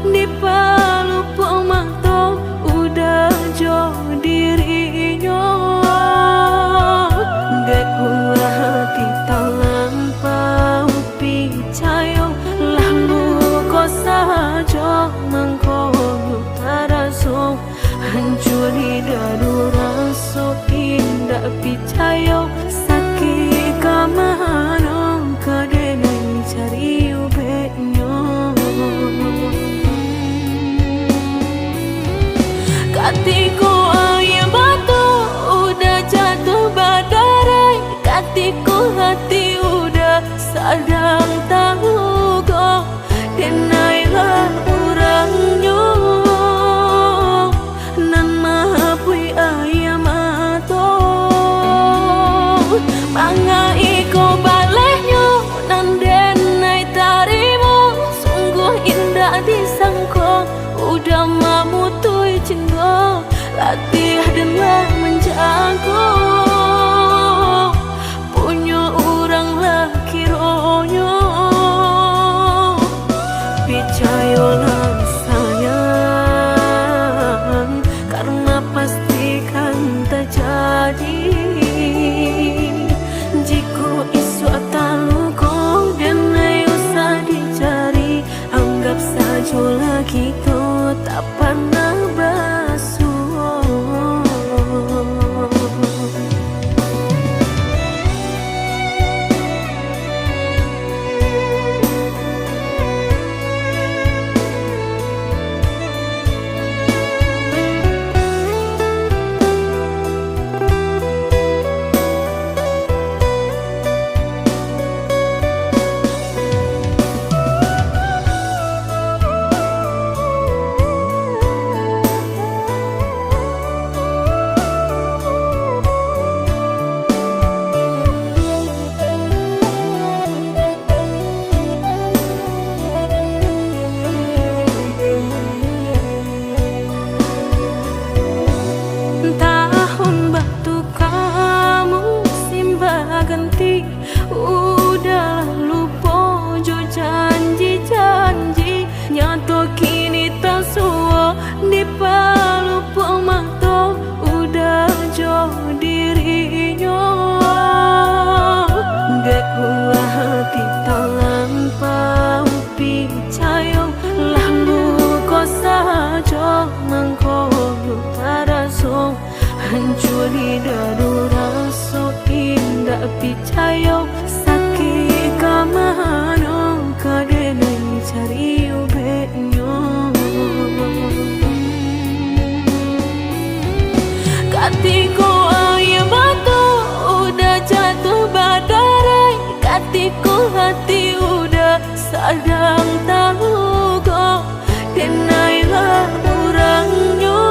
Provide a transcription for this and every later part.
di palupuk manto udah jo dirinya. Dek ulah hati talampau picayo lalu kau saja mengkono taraso hancur di dadu raso indah picayo sakit kamano kadene cari ubeknya. Katiku air batu udah jatuh badai, katiku hati udah sadang tahu kok denailah orangnya nan mahapui ayam atau mangai ko balehnya nan denai tarimu sungguh indah disangko udah mamutui cinta latih denlah menjago punya orang laki ronyo picayolah sayang karena pastikan terjadi jika isu atalu kau dan usah dicari anggap saja lagi tuh tak pernah basuh. Udah lupa jo janji-janji nyato kini tak suwa di palupuk manto udah jo dirinya. Dek ulah hati talampau picayo lalu kau saja mengkono taraso hancur di dadu raso indah picayo sakit kamano kadene cari ubeknya. Katiku air batu udah jatuh badai, katiku hati udah sadang tahu kok denailah orangnya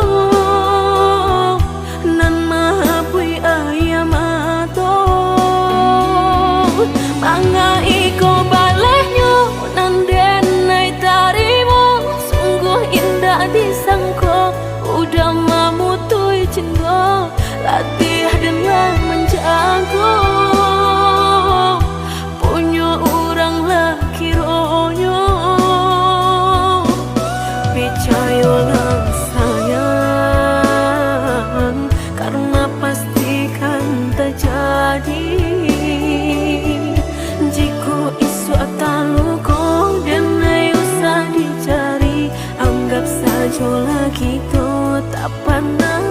nan mahapui ayam atau mangai ko balehnya nan denai tarimu sungguh indah disangko udah mamutui cinta latih denlah menjago punya orang laki ronyo picayolah sayang karena pastikan terjadi jika isu atalu kau dan usah dicari anggap saja lagi tuh tak pernah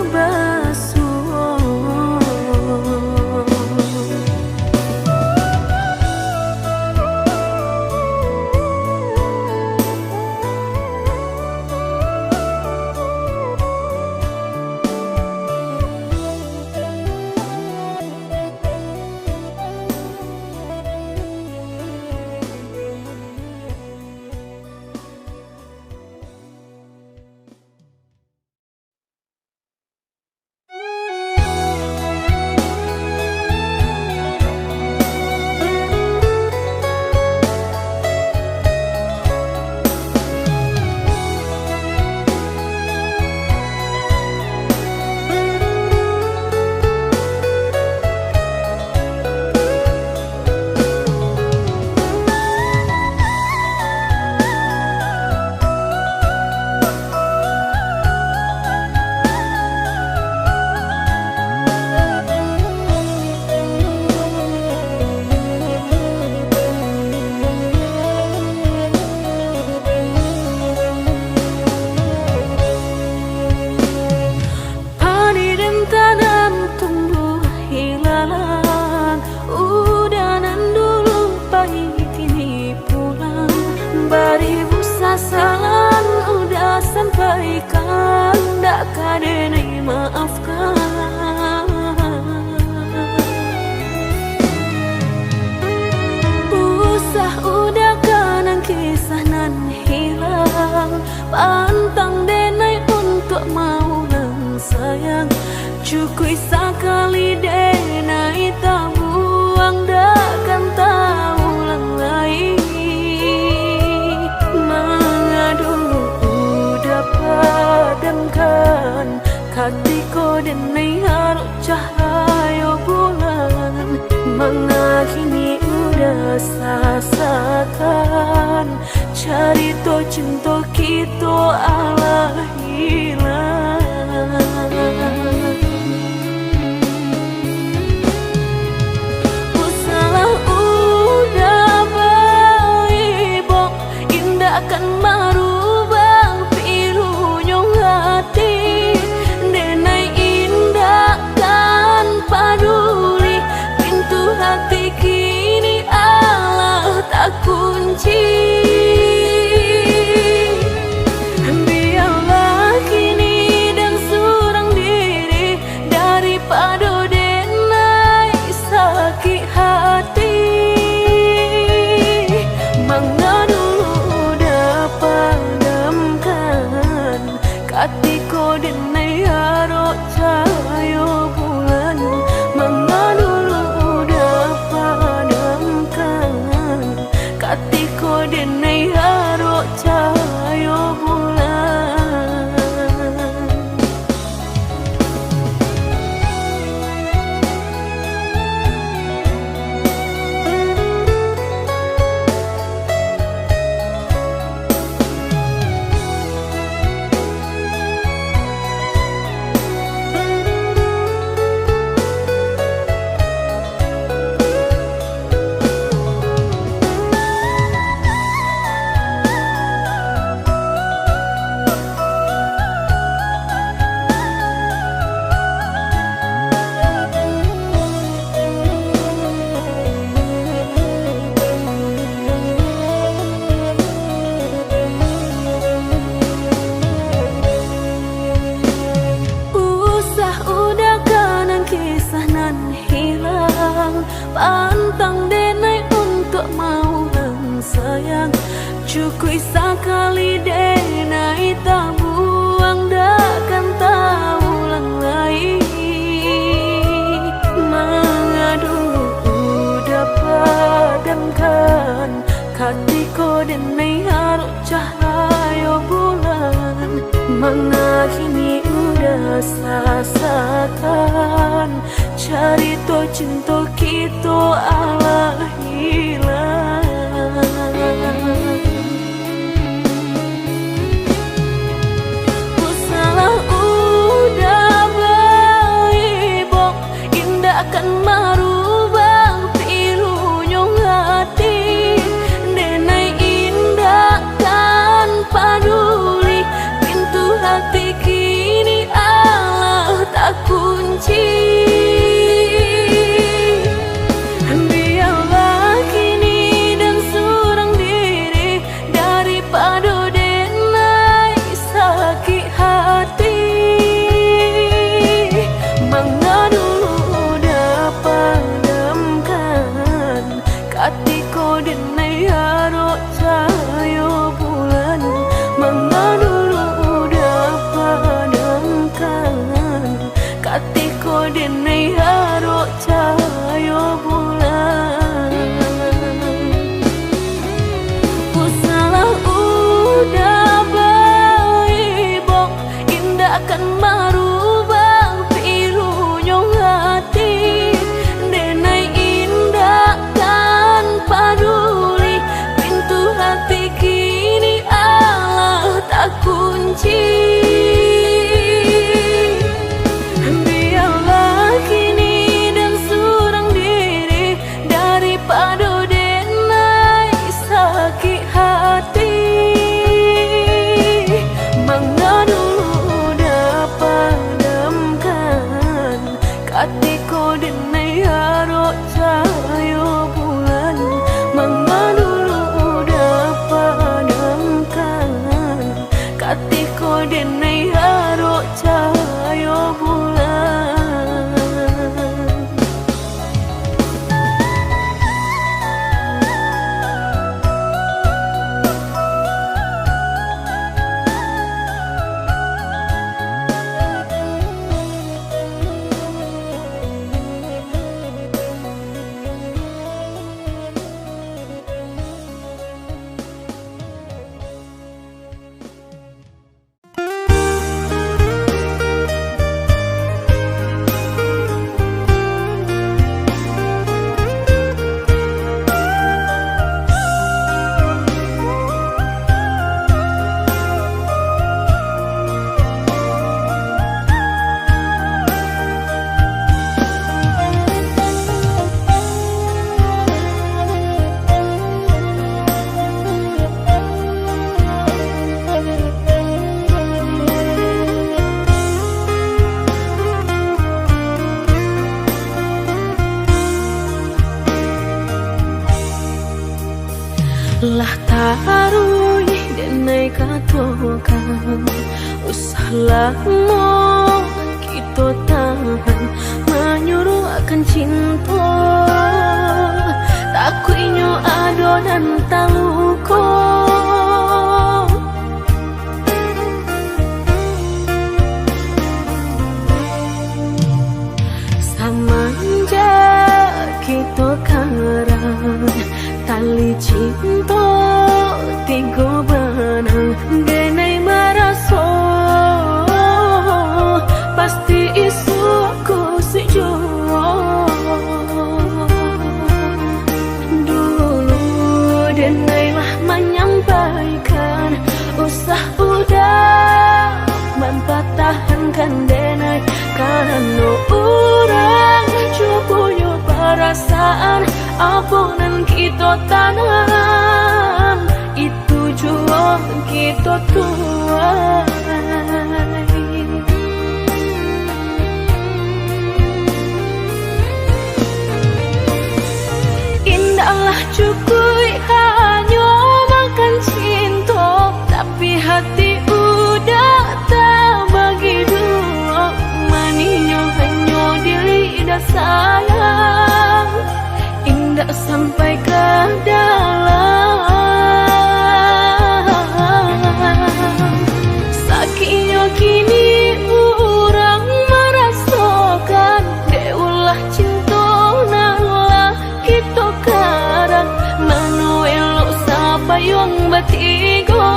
Bari busa salan udah sampaikan, ndak kadene maafkan. Usah udah kanang kisah nan hilang, pantang denai untuk mau nang sayang. Cukui sekali denai tak buang, takkan tahu ulang lagi. Mengadu udah padamkan, hatiku denai harus cahaya bulan. Mengakini udah sasakan, cerita cinta kita ala hilang. Usalah udah baik, indah akan merubah pilunya hati. Denai indah kan paduli, pintu hati kini Allah tak kunci. Biarlah kini dan surang diri, daripada denai sakit hati. Mengadu udah padamkan, hatiku denai harus cahaya bulan. Mengadu udah padamkan, hatiku denai harus cahaya bulan. Pantang denai untuk mau nang sayang. Cukui sekali denai tak buang, takkan tahu ulang lagi. Mengadu udah padamkan, hatiku denai harus cahaya bulan. Mengakhiri udah sasakan, cerita cinta kita ala hilang. Usalah udah baik, indah akan merubah pilunya hati. Denai indah kan paduli, pintu hati kini Allah tak kunci. Biarlah Lah tarui denai katokan usah lama kita tahan menyuruh akan cinta takuinyo adonan taluko samanja kita karang tali cinta tiga benang denai maraso pasti isu aku sejo dulu denai lah menyampaikan usah udah mempatahkan denai karena orang cukup perasaan aponan kita tanam itu jua kita tuai indahlah cukup hanya makan cinta tapi hati udah tak bagi dua maninya hanya di lidah sayang indah sampai ke dalam sakitnya kini orang merasakan deulah cinta nalah kita karang manuel siapa yang batigo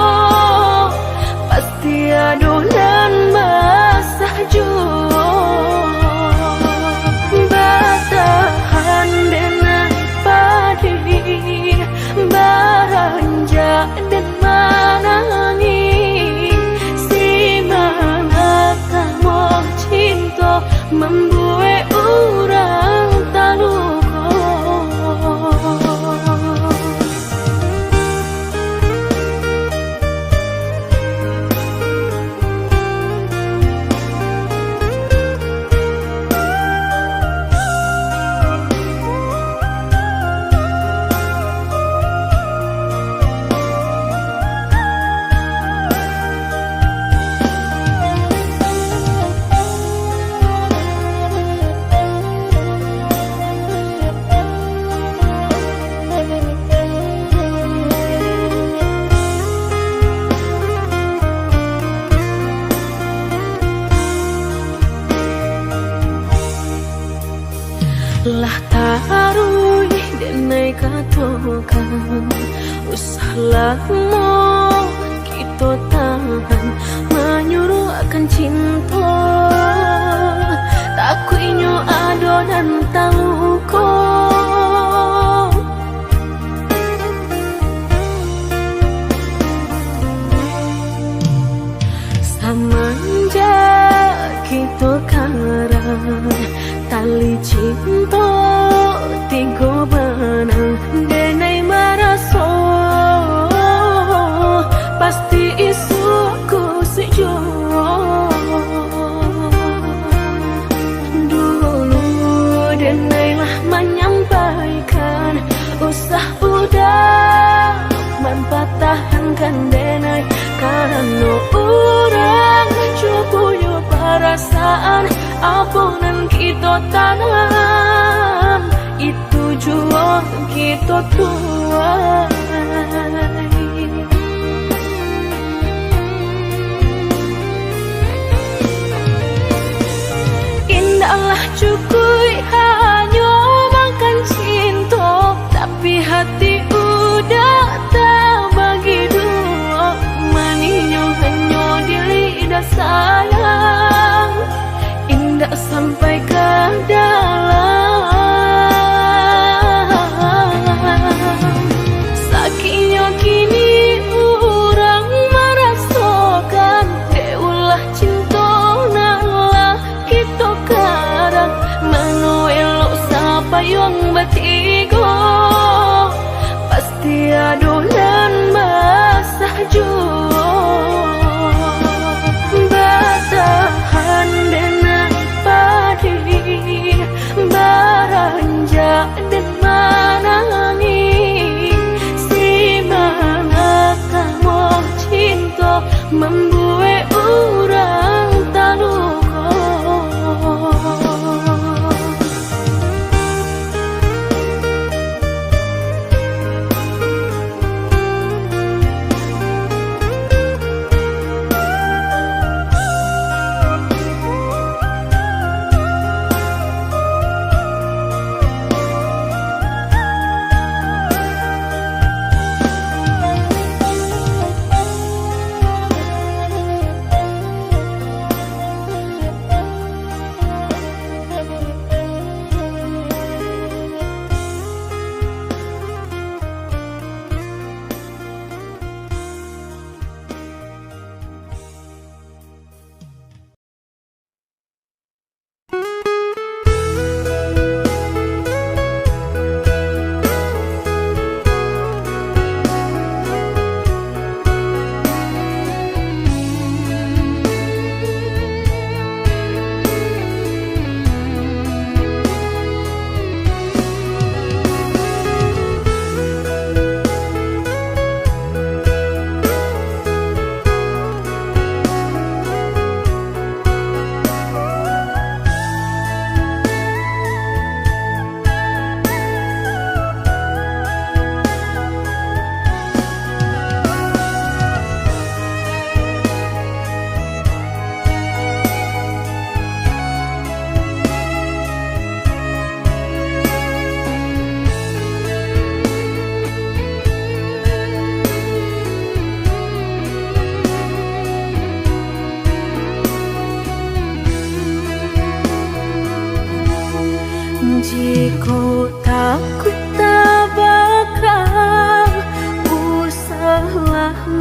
pasti adonan basah jua batahan dengan padi baranja dan manangi si mana kamu cinta membuat orang taluko lah tarui denai katokan usah lama kita tahan menyuruh akan cinta takuinyo adonan taluko samanja kita karang tali cinta tiga benang denai maraso pasti isu aku sejo dulu denai lah menyampaikan usah udah mempatahkan denai karena orang cukup perasaan aponan kita tanam itu jua kita tuai indahlah cukup hanya makan cinta tapi hati udah tak bagi dua maninya hanya di lidah sayang indah sampai ke dalam sakitnya kini orang merasakan deulah cinta nalah kita karang manuel siapa yang batigo pasti adonan basah jua batahan dengan padi baranja dan manangi si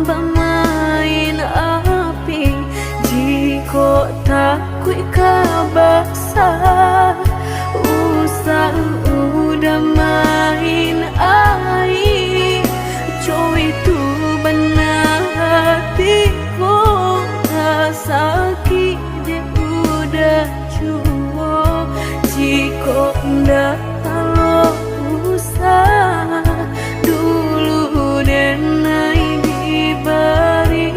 bermain api, jika takut kabasa usah udah main air. Coy itu benar hatiku sakit dia udah cua, jika ndak kalau usah dulu dan naik diberi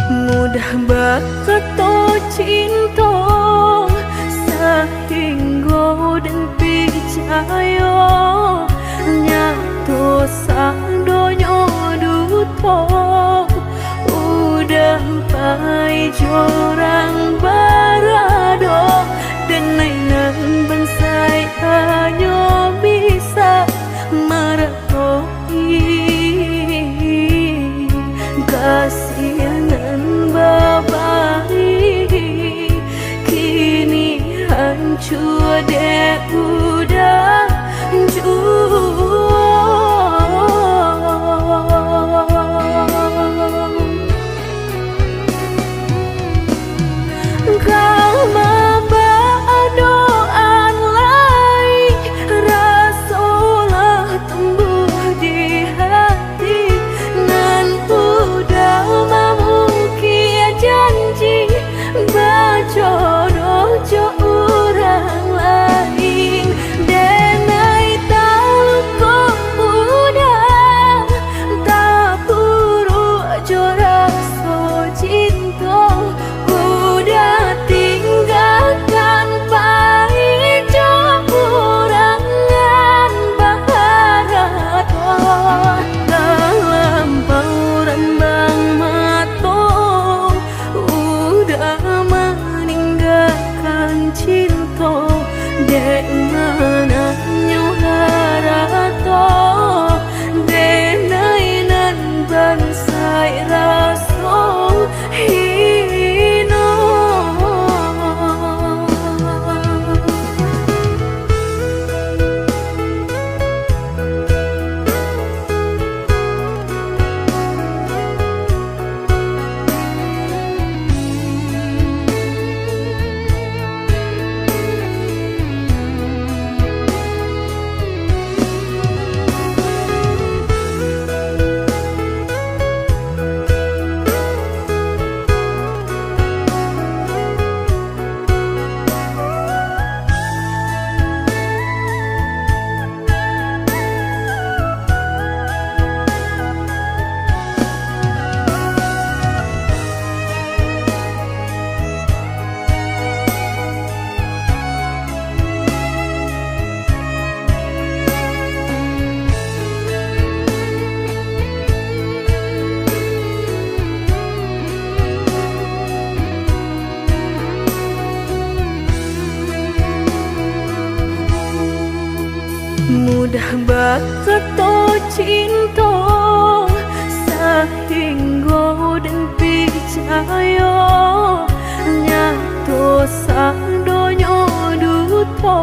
mudah bakal cinta sehingga dan percaya nyatu sang donyo duto udah pai jorang barado dan nainan bensai hanya bisa meretoi kasihanan babai kini hancur deh udah kau doaan lain rasulah tumbuh di hati nan udah memukir janji berjodoh jo orang lain denai tahu kau udah tak buru jo rasa cinta udah tinggalkan pai jo urangan baharato dalam rembang mato udah meninggalkan cinta dek mana nyuharato denai nan bansai raso hino. Mudah bakal cinta sehingga dan percaya nyatu sang donyo duto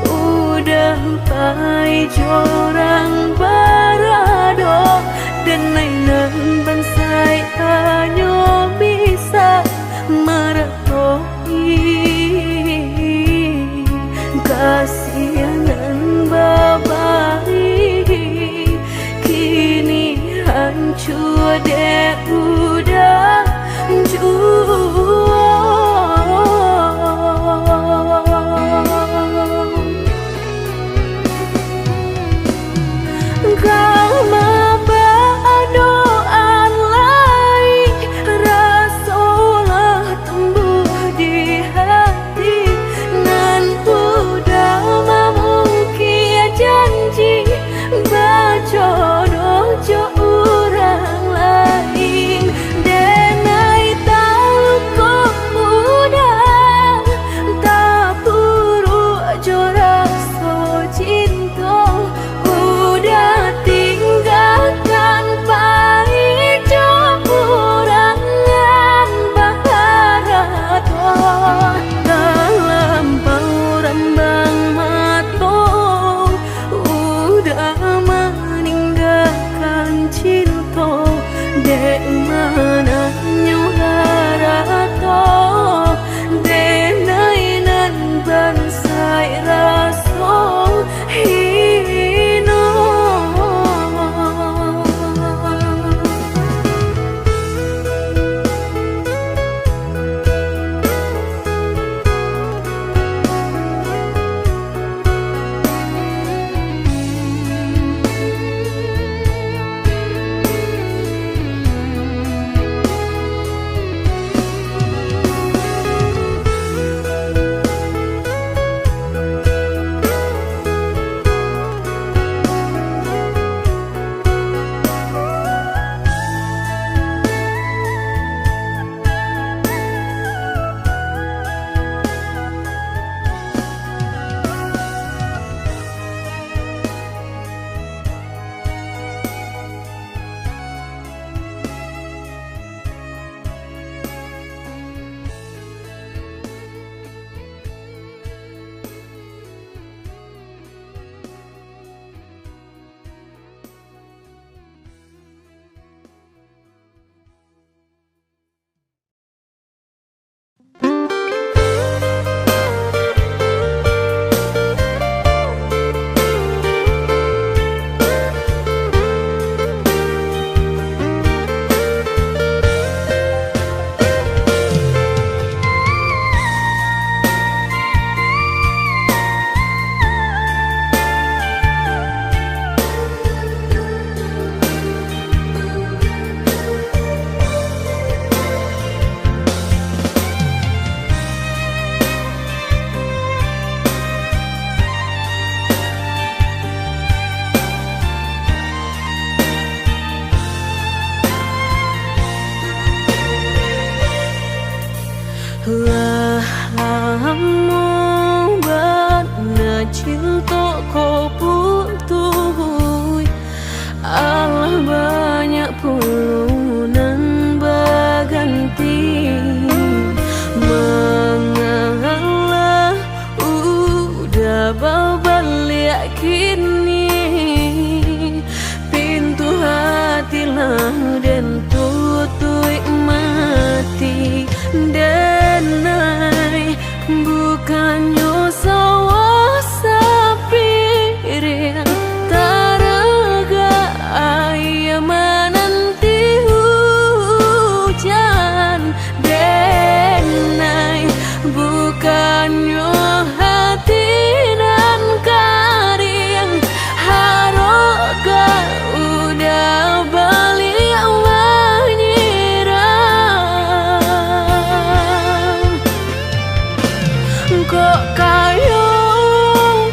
udah pai jorang barado dan nainan bansai hanya bisa meretoi kasihanan babai kini hancur deh udah kau doaan lain Lamu bana cinta kau putuh, Allah banyak pulunan berganti. Mengalah udah berbalik kini, pintu hatilah dan tutup mati. Denai bukannya sawah sapirin taraga ayam menanti hujan. Denai bukannya hati dan karing haroga udah balik kok kayo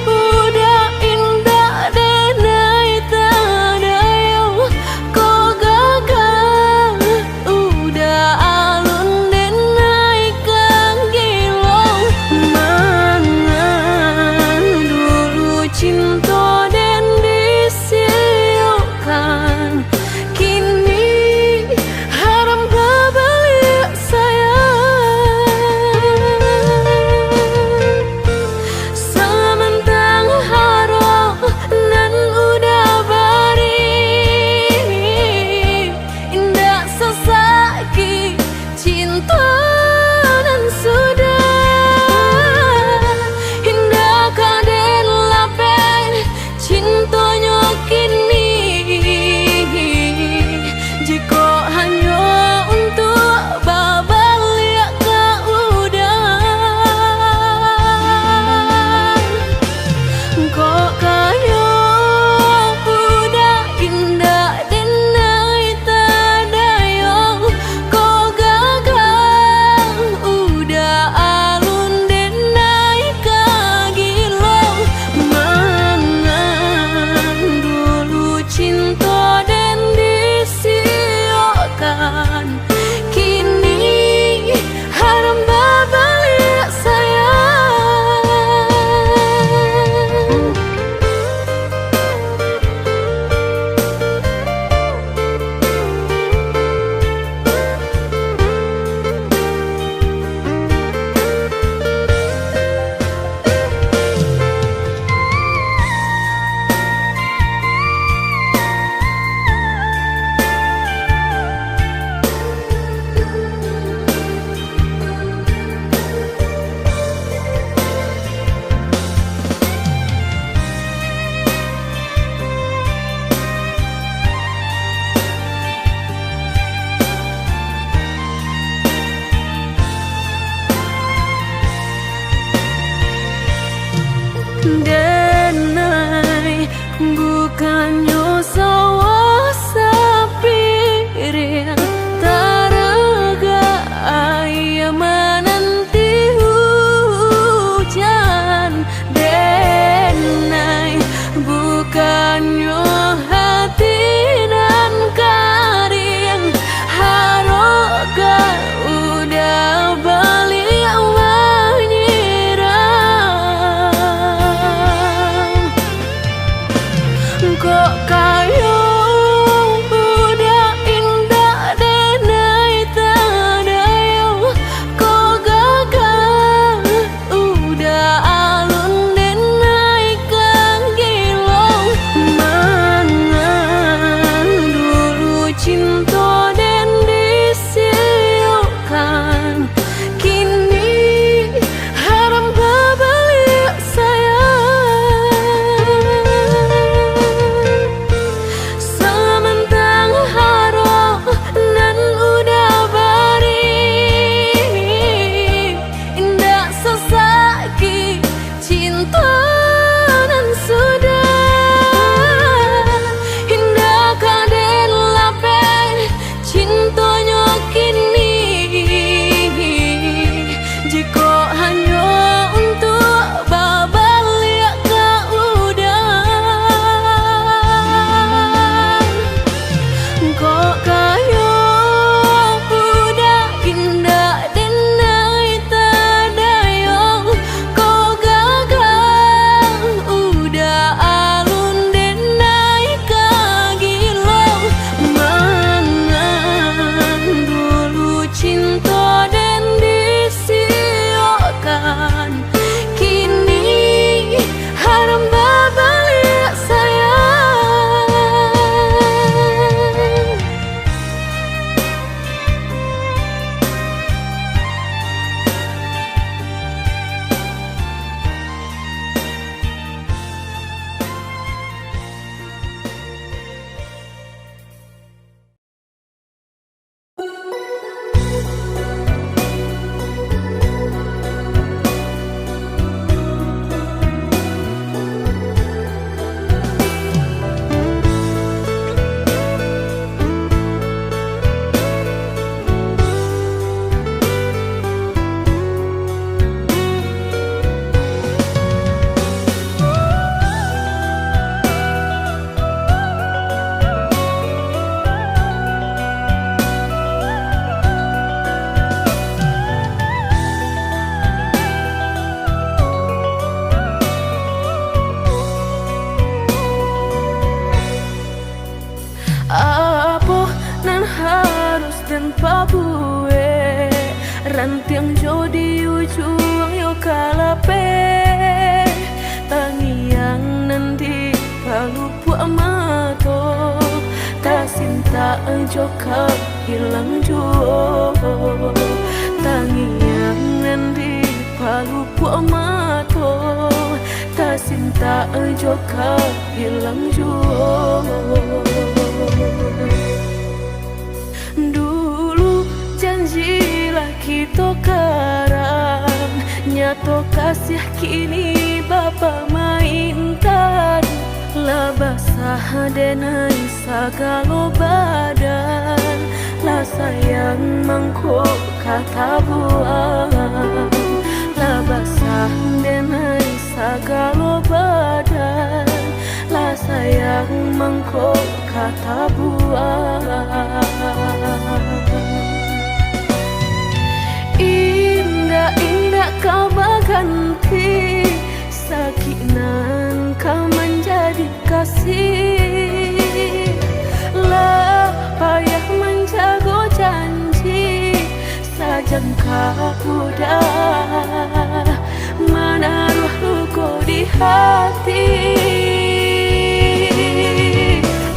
udah indah denai tadayo kok gagal udah alun denai kang gilong. Mangan dulu cinta dan disiukan, kini haram berbalik sayang. Denai bukannya sawah sapirin taraga ayam menanti hujan. Denai bukannya hati dan karing haroga udah balik kok kayo udah indah denai tadayo kok gagal udah alun denai kang gilong. Mangan dulu cinta dan disiukan, kini haram berbalik sayang. Cintonya kini tiang jodi ujung yo kalape tangiang nanti palu puak mato tak sinta joka hilang juo tangiang nanti palu puak mato tak sinta joka hilang juo. Dulu janjilah kita karang, nyato kasih kini bapa mainkan. Lah basah denai sagalo badan, lah sayang mangkok kata buang. Lah basah denai sagalo badan, lah sayang mangkok kata buang. Indah-indah kau berganti, sakinan kau menjadi kasih. Lah payah menjaga janji, sajangka udah menaruh luka di hati.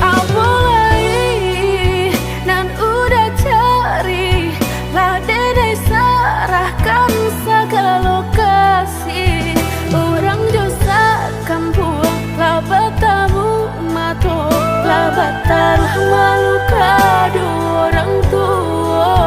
Apalagi nan udah cari, lah dedai sarahkan segala kasih. Orang dosa kampung, lah bertamu mato, lah batal malu kado orang tua.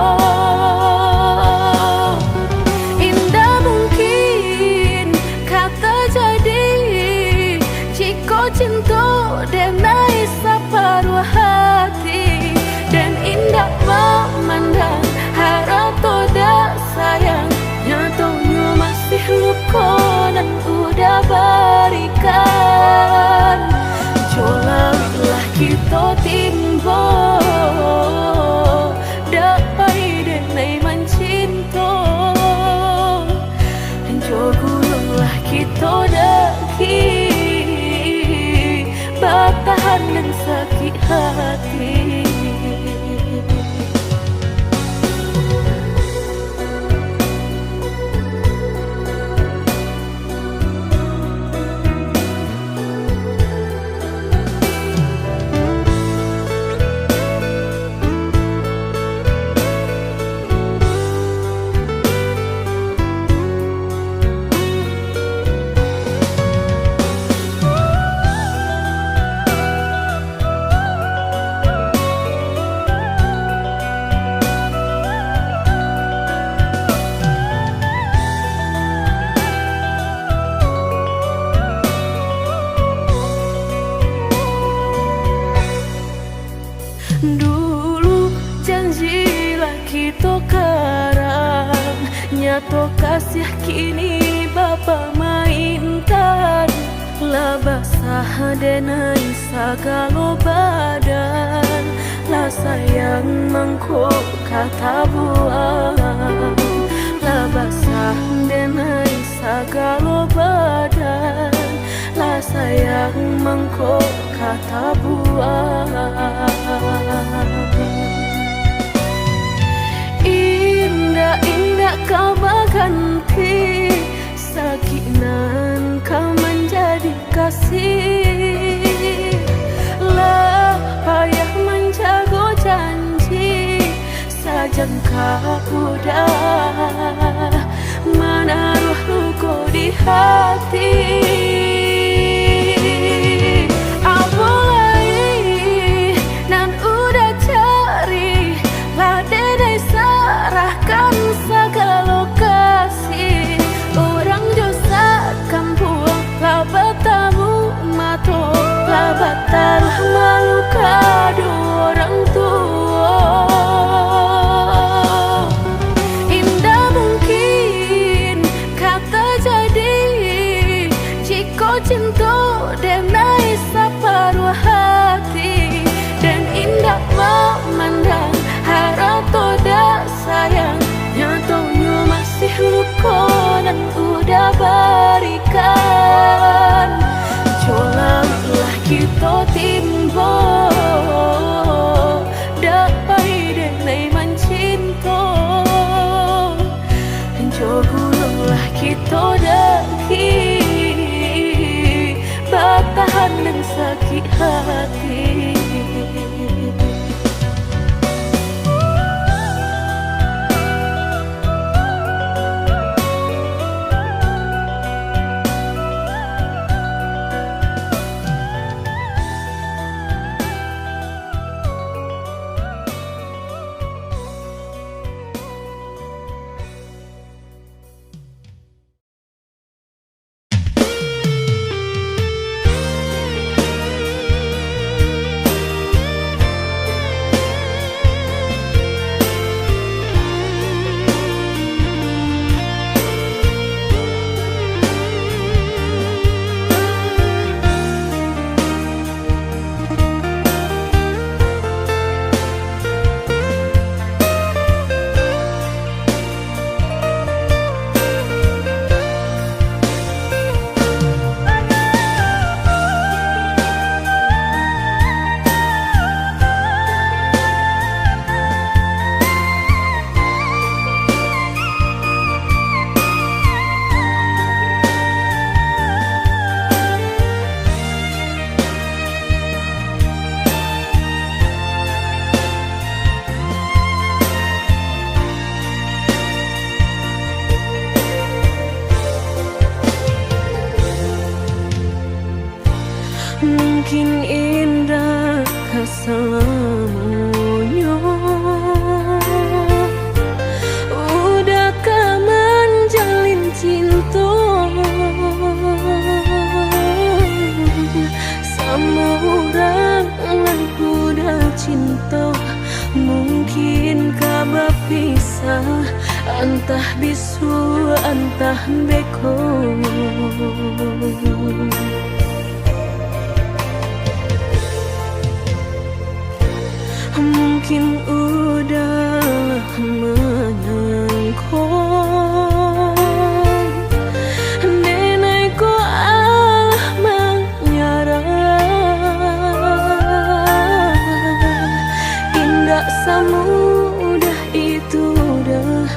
Indah mungkin kata jadi, jika cinta denai separuh hati. Dan indah memandang harap toda sayang, nyatanya masih luka dan udah berikan. Jolalah kita timbo, dapat denai mencinta. Jogulunglah kita daki, bertahan dan sakit hati. Dulu janjilah kita karang, nyato kasih kini bapa mainkan. Lah basah denai sagalo badan, lah sayang mangkok kata buang. Lah basah denai sagalo badan, lah sayang mangkok kata buang. Indah-indah kau berganti, sakinan kau menjadi kasih. Lah payah menjaga janji, sajangka udah menaruh luka di hati. Apalagi nan udah cari, lah dedai sarahkan segala kasih. Orang dosa kampung, lah bertamu mato, lah batal malu kado orang tua. Indah mungkin Jogulah kita daki bertahan dan sakit hati. Mungkin indah keselamanya, udahkah menjalin cinta sama orang yang udah cinta? Mungkinkah berpisah, entah bisu entah beko? Mungkin udahlah menyangka nenekku Allah menyerah. Indah semudah itu dah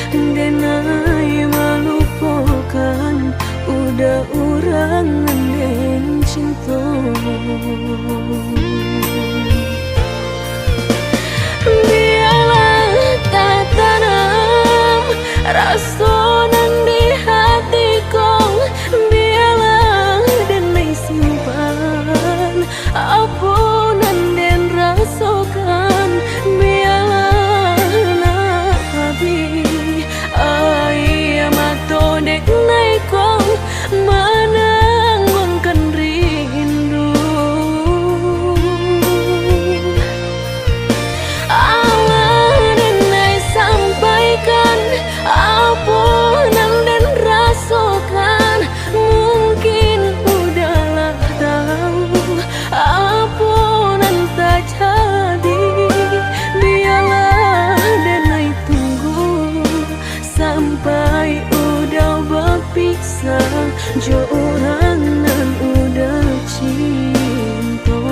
denai melupakan, udah orang yang cinta. Biarlah tak tanam rasa nan di hatiku, biarlah denai simpan apa nan den rasakan. Biarlah nak habi ai mato dek naikong menanggung rindu. Apa nan den rasakan, mungkin udahlah tahu apa nan tak jadi. Biarlah denai tunggu sampai udah berpisah, jo orang nan udah cinta.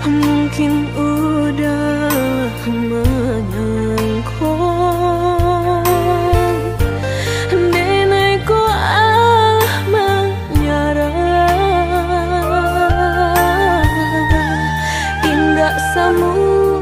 Mungkin udah menyangka nenekku Allah menyerah. Indah semu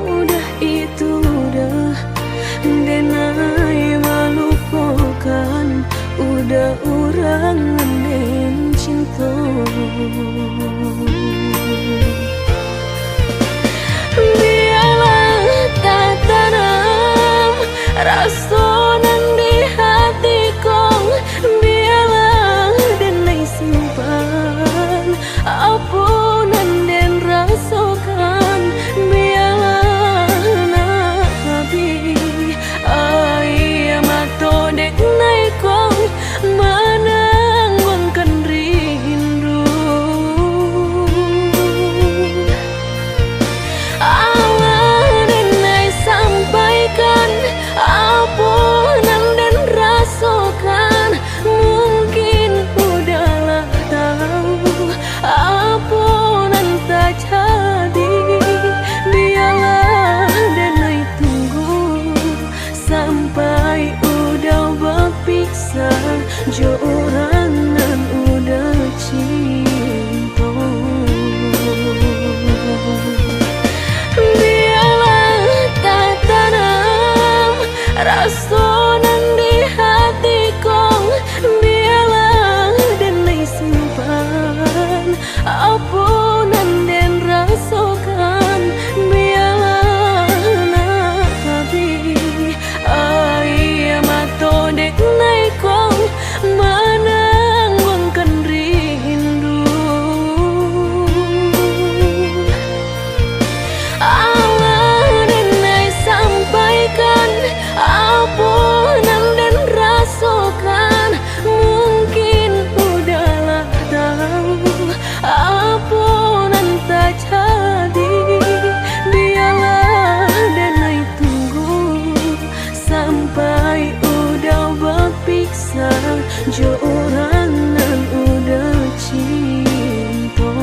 rasonan di hati kong biarlah denai simpan apunan den rasakan biarlah nabi ai mato dek nai kong menangguhkan rindu Allah denai sampaikan apunan dan rasakan mungkin udahlah tahu apunan tak jadi biarlah denai tunggu sampai udah berpisah jo orang nan udah cinta biarlah tak tanam rasonan di hati kong biarlah denai simpan apunan den rasakan biarlah nabi ai mato dek nai kong menangguhkan rindu Allah denai sampaikan apunan dan rasakan mungkin udahlah tahu apunan tak jadi biarlah denai tunggu sampai udah berpisah jo orang nan udah cinta.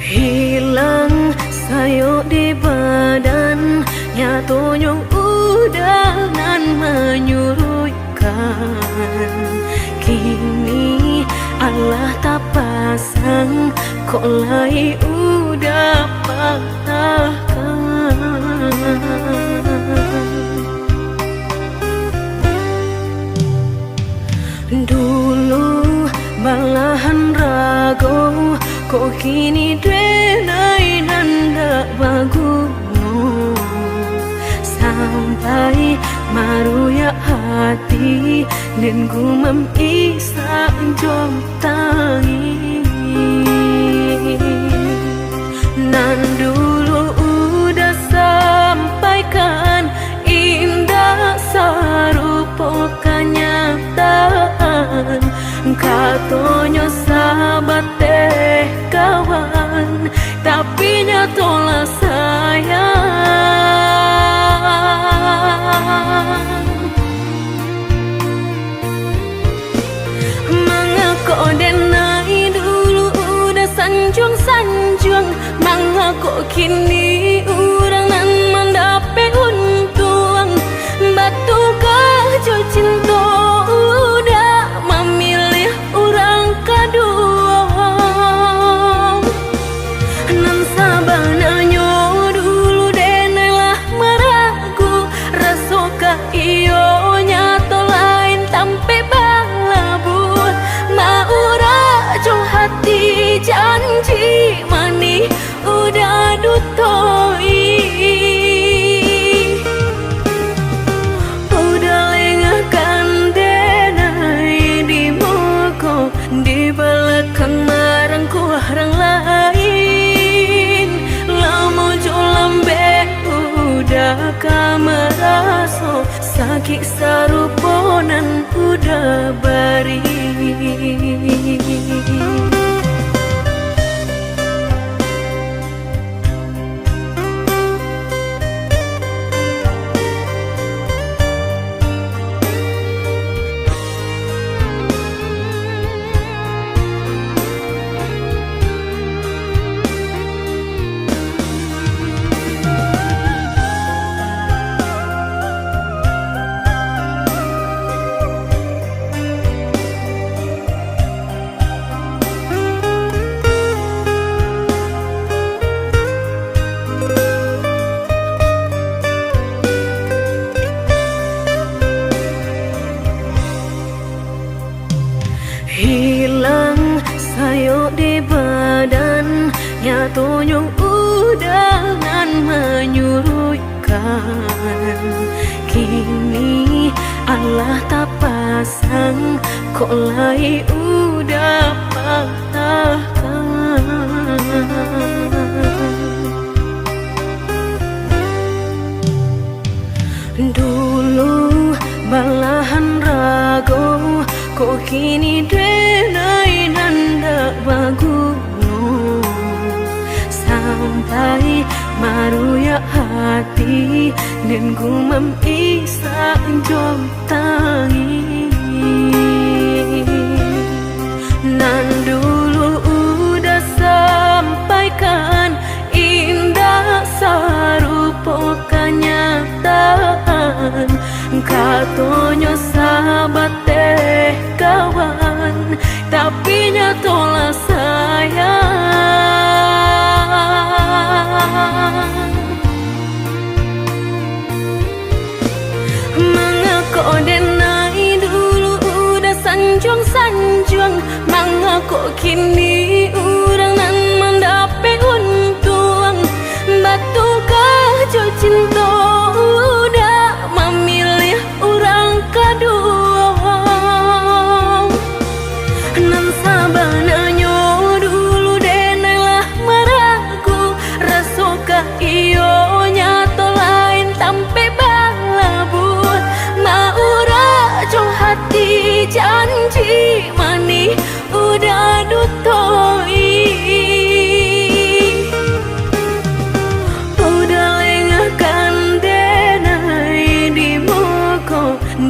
Hilang sayuk di badan nyatanya udah nan menyurutkan kini Allah tak pasang kok lai udah patahkan dulu balahan rago kok kini denai nanda baguno sampai maruya hati dan gumam isa jom tangi nan dulu udah sampaikan indah sarupa kenyataan katanya sahabat teh kawan tapi nyatolah sayang mengako denai dulu udah sanjung-sanjung mengako kini orang nan mendapat untung batu kajo cinta udah memilih orang kedua nan sabananya dulu denailah meragu rasoka iyo nyato lain tampe balabut maura jo hati janji mani udah duto sakit saruponan udah bari. Hilang sayuk di badan, nyatanya udangan menyurutkan. Kini Allah tak pasang, kok lai udah patahkan. Dulu balahan rago, kok kini denai nanda baguno. Sampai maruya hati dan gumam isa jom tangi. Nan dulu udah sampaikan indah sarupo kenyataan. Katanya sahabat teh kawan, tapi nyatolah sayang. Mengaku denai dulu udah sanjung-sanjung, mengaku kini orang nan mendapat untung. Batukah jo cinta udah memilih orang kedua. Nan sabananya dulu denailah maraku, rasukah iyo nyato lain tampe balabu. Maura jo hati janji mani udah dutoi.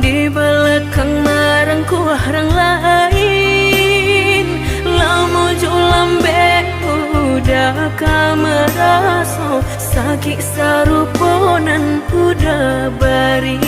Di belakang marangku orang lain, lama jo lambe udah kameraso, sakit saruponan udah bari.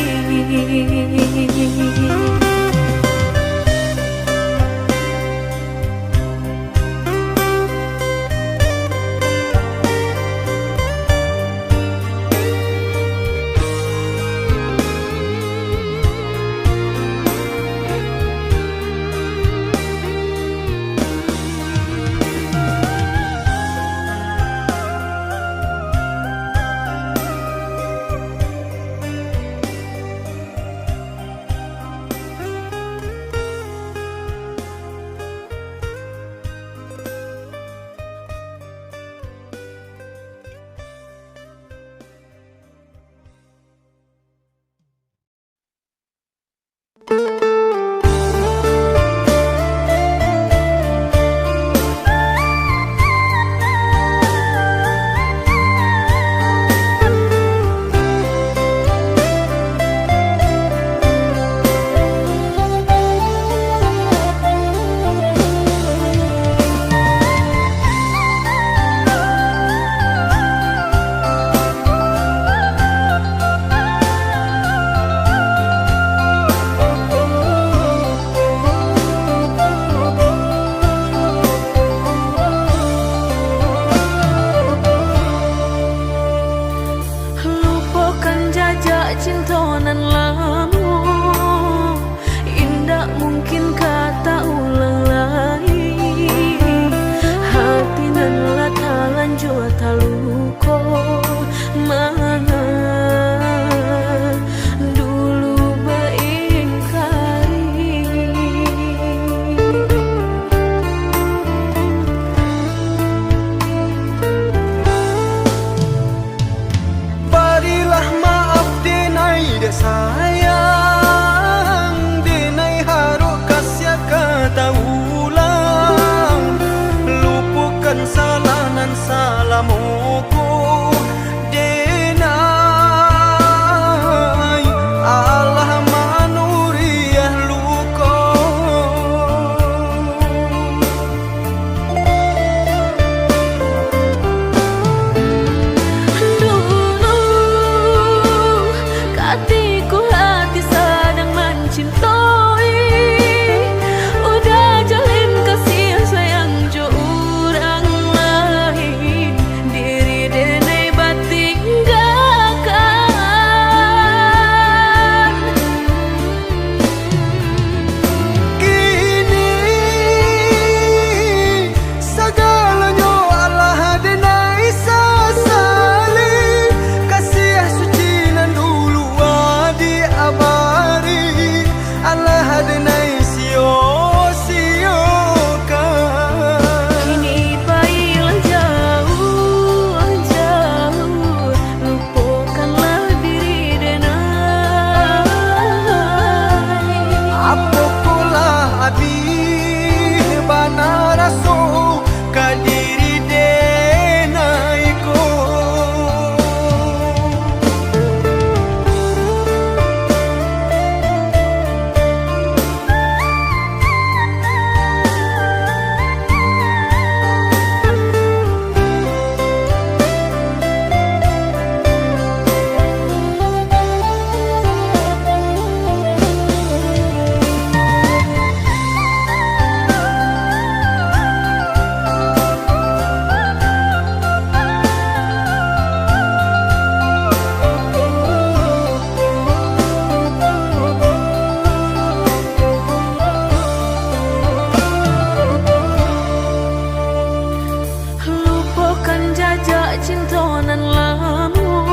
cintonan lamo,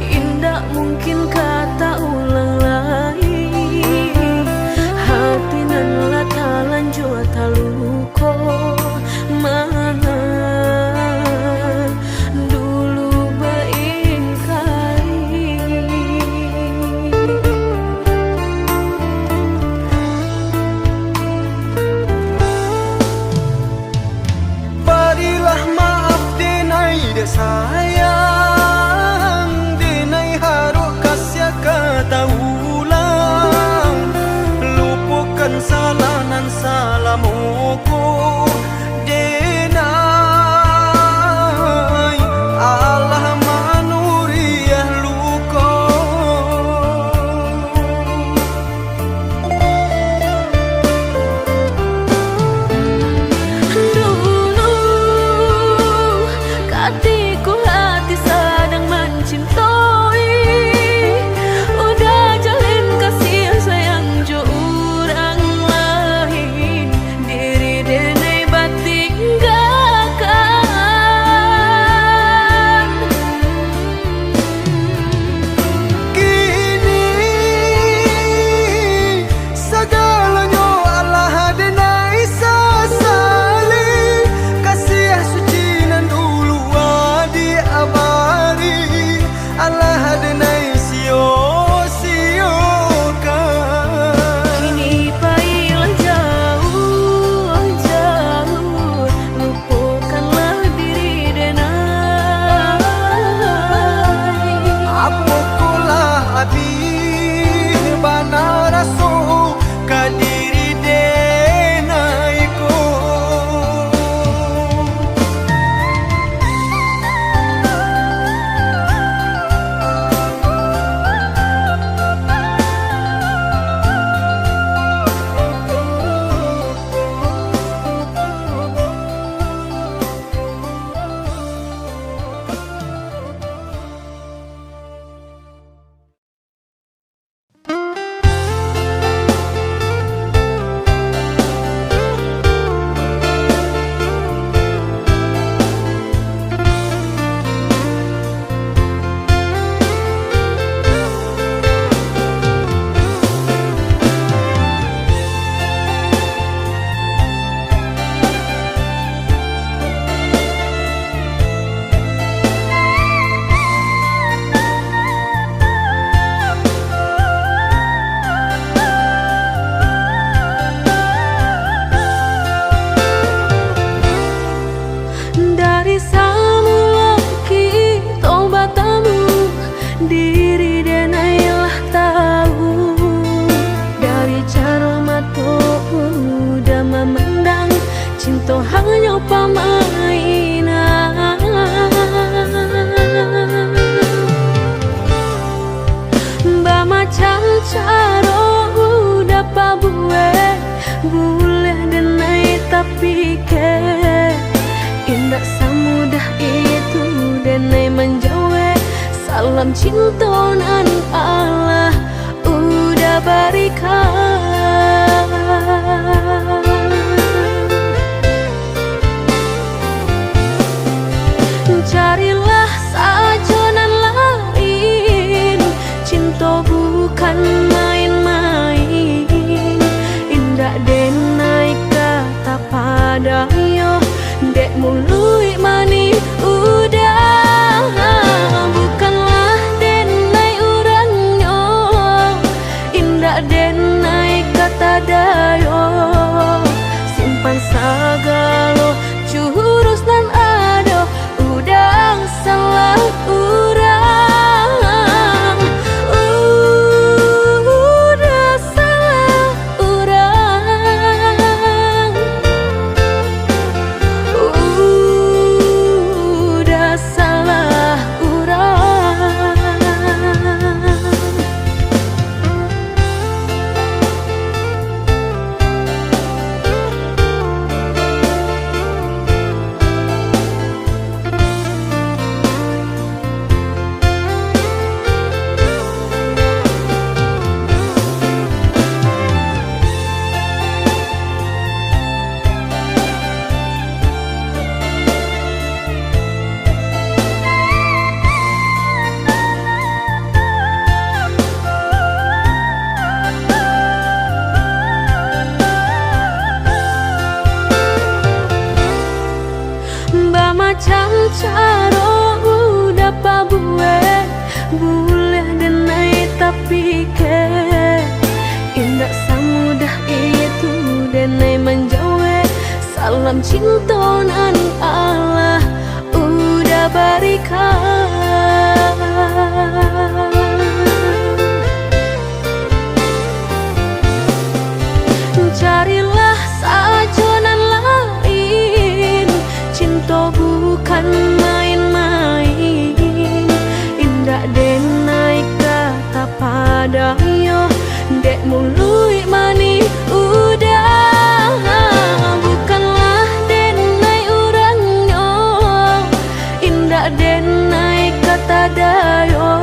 indah mungkin kata ulang lagi. Hati nan latalan jua taluko mana dulu baik kali. Berilah maaf denai de sayang, denai harus kasih kata ulang. Lupakan salah nan salamuku denai, Allah manuriah luko. Dulu hatiku hati sedang mencintai, udah jalin kasih sayang jo orang lain, diri denai batinggalkan. Kini segalanya Allah denai sesali, kasih suci nan dulu adi abadi, Allah denai sio-siokan. Kini pailah jauh-jauh, lupakanlah diri denai. Apokulah abi bana rasul ka diri denai ko. Dari semula kita bertemu, diri denailah tahu. Dari cara mata udah memandang, cinta hanya permainan. Bermacam cara udah pabuat, boleh denai tapi ke indah semudah itu denai menjauh. Salam cinta nan Allah udah berikan. Carilah saja nan lain, cinta bukan main-main. Indah denai kata padayo, dek mului mani udah, bukanlah denai urangnya. Indah denai kata dayo, simpan sagalo jurus nan ada, udah salah urang, udah salah urang. Macam caro udah pabuwe boleh denai tapi ke indah semudah itu denai menjauh. Salam cinta nan Allah udah berikan. Carilah sajonan lain, cinta bukan main-main. Indah denai kata padayo, dek mului mani udah. Bukanlah denai urangnya, indah denai kata dayo.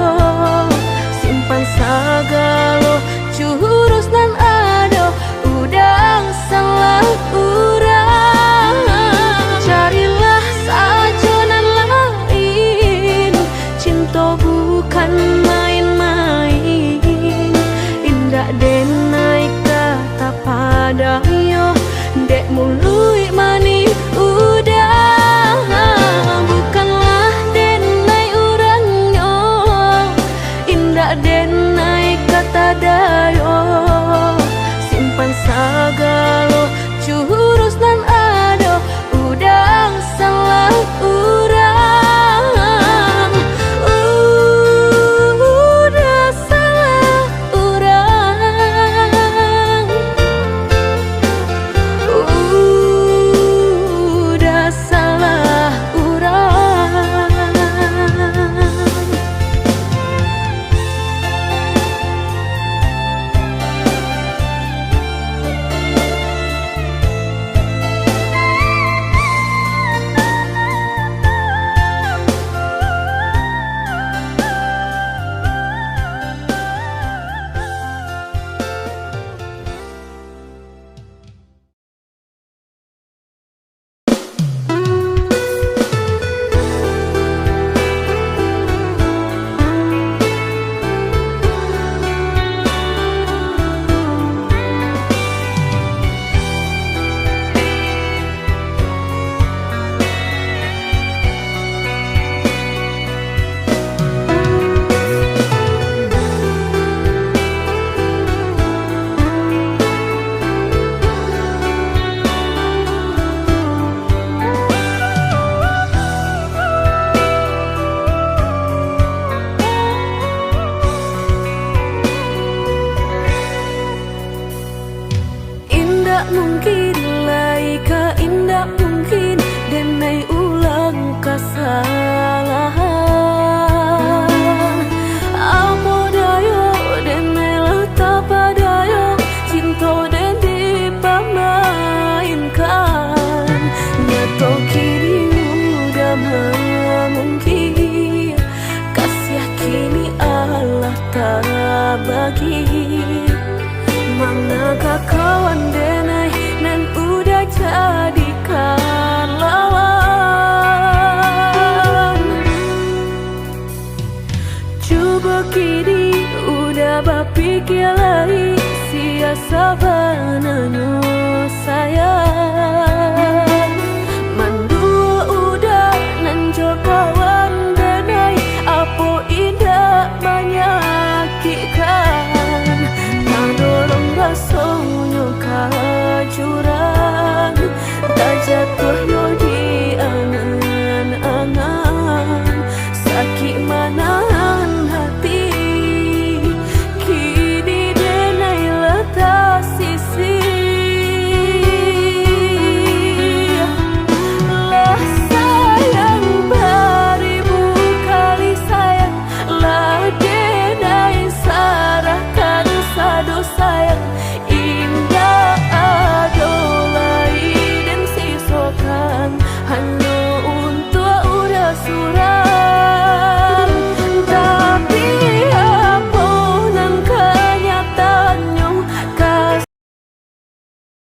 Simpan sagalo jurus nan ado, udang salah urang. Carilah sajonan lain, cinta bukan main-main. Indah denai kata padayo, dek mului mani udah. Bukanlah denai urangnya, indah denai kata dayo. Simpan sagalo jurus nan ado, udang salah urang. Udah salah urang. Udah salah urang. Mungkin laika indah mungkin denai ulang kesalahan. Apa dayo denai letak padayo, cinta den dipamainkan. Nyato kini udah mungkin, kasih kini Allah tak bagi. Manakah kawan denai nan udah jadikan lawan. Coba kini udah berpikir lagi, sia sabananya sayang.